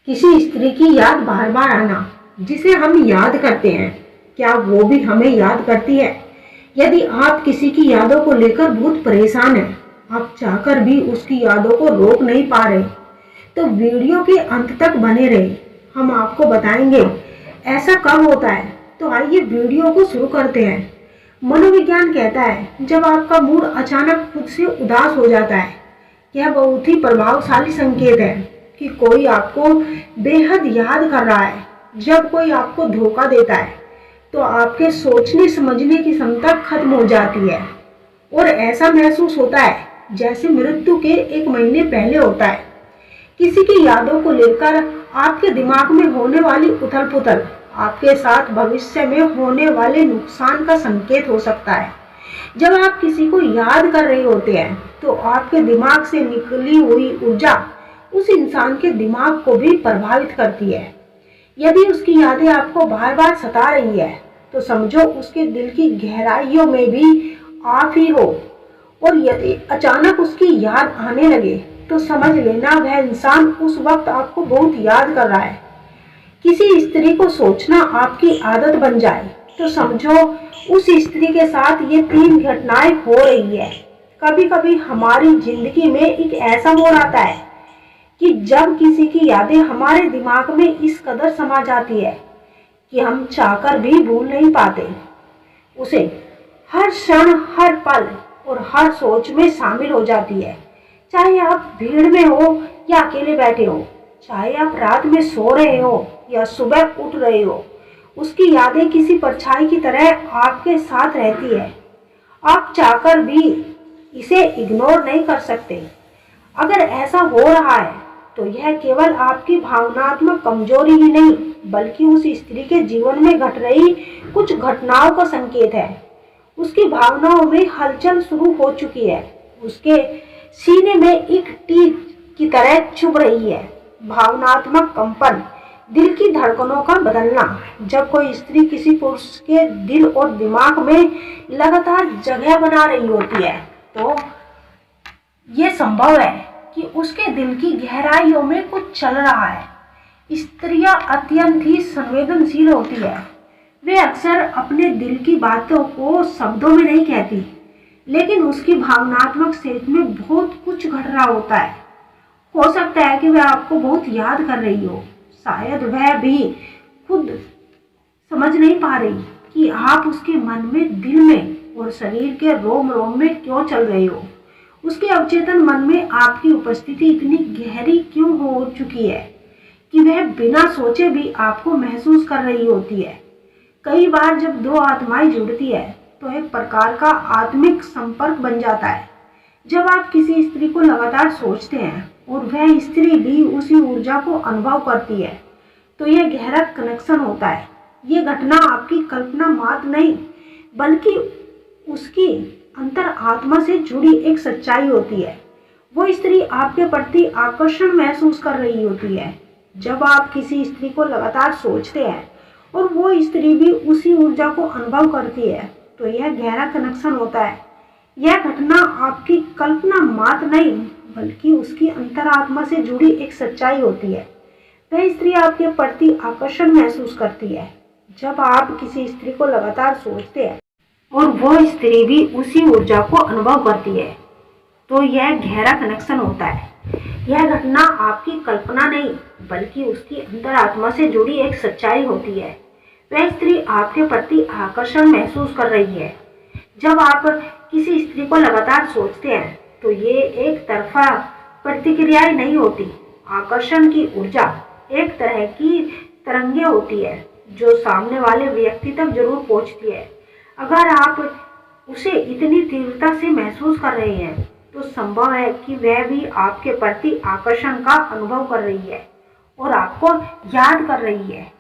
किसी स्त्री की याद बार बार आना, जिसे हम याद करते हैं, क्या वो भी हमें याद करती है? यदि आप किसी की यादों को लेकर बहुत परेशान हैं, आप चाहकर भी उसकी यादों को रोक नहीं पा रहे, तो वीडियो के अंत तक बने रहे। हम आपको बताएंगे ऐसा कब होता है। तो आइए वीडियो को शुरू करते हैं। मनोविज्ञान कहता है, जब आपका मूड अचानक खुद से उदास हो जाता है, यह बहुत ही प्रभावशाली संकेत है कि कोई आपको बेहद याद कर रहा है। जब कोई आपको धोखा देता है तो आपके सोचने समझने की क्षमता खत्म हो जाती है और ऐसा महसूस होता है जैसे मृत्यु के 1 महीने पहले होता है। किसी की यादों को लेकर आपके दिमाग में होने वाली उथल पुथल आपके साथ भविष्य में होने वाले नुकसान का संकेत हो सकता है। जब आप किसी को याद कर रहे होते हैं तो आपके दिमाग से निकली हुई ऊर्जा उस इंसान के दिमाग को भी प्रभावित करती है। यदि उसकी यादें आपको बार बार सता रही है तो समझो उसके दिल की गहराइयों में भी आप ही हो। और यदि अचानक उसकी याद आने लगे तो समझ लेना वह इंसान उस वक्त आपको बहुत याद कर रहा है। किसी स्त्री को सोचना आपकी आदत बन जाए तो समझो उस स्त्री के साथ ये 3 घटनाएं हो रही है। कभी कभी हमारी जिंदगी में एक ऐसा मोड़ आता है कि जब किसी की यादें हमारे दिमाग में इस कदर समा जाती है कि हम चाहकर भी भूल नहीं पाते उसे। हर क्षण, हर पल और हर सोच में शामिल हो जाती है। चाहे आप भीड़ में हो या अकेले बैठे हो, चाहे आप रात में सो रहे हो या सुबह उठ रहे हो, उसकी यादें किसी परछाई की तरह आपके साथ रहती है। आप चाहकर भी इसे इग्नोर नहीं कर सकते। अगर ऐसा हो रहा है तो यह केवल आपकी भावनात्मक कमजोरी ही नहीं बल्कि उस स्त्री के जीवन में घट रही कुछ घटनाओं का संकेत है। उसकी भावनाओं में हलचल शुरू हो चुकी है, उसके सीने में एक टीक की तरह चुभ रही है। भावनात्मक कंपन, दिल की धड़कनों का बदलना। जब कोई स्त्री किसी पुरुष के दिल और दिमाग में लगातार जगह बना रही होती है तो ये संभव है कि उसके दिल की गहराइयों में कुछ चल रहा है। स्त्रियां अत्यंत ही संवेदनशील होती है। वे अक्सर अपने दिल की बातों को शब्दों में नहीं कहती, लेकिन उसकी भावनात्मक स्टेज में बहुत कुछ घट रहा होता है। हो सकता है कि वह आपको बहुत याद कर रही हो, शायद वह भी खुद समझ नहीं पा रही कि आप उसके मन में, दिल में और शरीर के रोम रोम में क्यों चल रहे हो। उसके अवचेतन मन में आपकी उपस्थिति इतनी गहरी क्यों हो चुकी है कि वह बिना सोचे भी आपको महसूस कर रही होती है। कई बार जब 2 आत्माएं जुड़ती है तो एक प्रकार का आत्मिक संपर्क बन जाता है। जब आप किसी स्त्री को लगातार सोचते हैं और वह स्त्री भी उसी ऊर्जा को अनुभव करती है तो यह गहरा कनेक्शन होता है। ये घटना आपकी कल्पना मात्र नहीं बल्कि उसकी अंतर आत्मा से जुड़ी एक सच्चाई होती है। वो स्त्री आपके प्रति आकर्षण महसूस कर रही होती है। जब आप किसी स्त्री को लगातार सोचते हैं और वो स्त्री भी उसी ऊर्जा को अनुभव करती है तो यह गहरा कनेक्शन होता है। यह घटना आपकी कल्पना मात्र नहीं बल्कि उसकी अंतरात्मा से जुड़ी एक सच्चाई होती है। वह स्त्री आपके प्रति आकर्षण महसूस करती है। जब आप किसी स्त्री को लगातार सोचते हैं और वो स्त्री भी उसी ऊर्जा को अनुभव करती है तो यह गहरा कनेक्शन होता है। यह घटना आपकी कल्पना नहीं बल्कि उसकी अंतरात्मा से जुड़ी एक सच्चाई होती है। वह स्त्री आपके प्रति आकर्षण महसूस कर रही है। जब आप किसी स्त्री को लगातार सोचते हैं तो ये एक तरफा प्रतिक्रियाएं नहीं होती। आकर्षण की ऊर्जा एक तरह की तरंगे होती है जो सामने वाले व्यक्ति तक जरूर पहुंचती है। अगर आप उसे इतनी तीव्रता से महसूस कर रहे हैं तो संभव है कि वह भी आपके प्रति आकर्षण का अनुभव कर रही है और आपको याद कर रही है।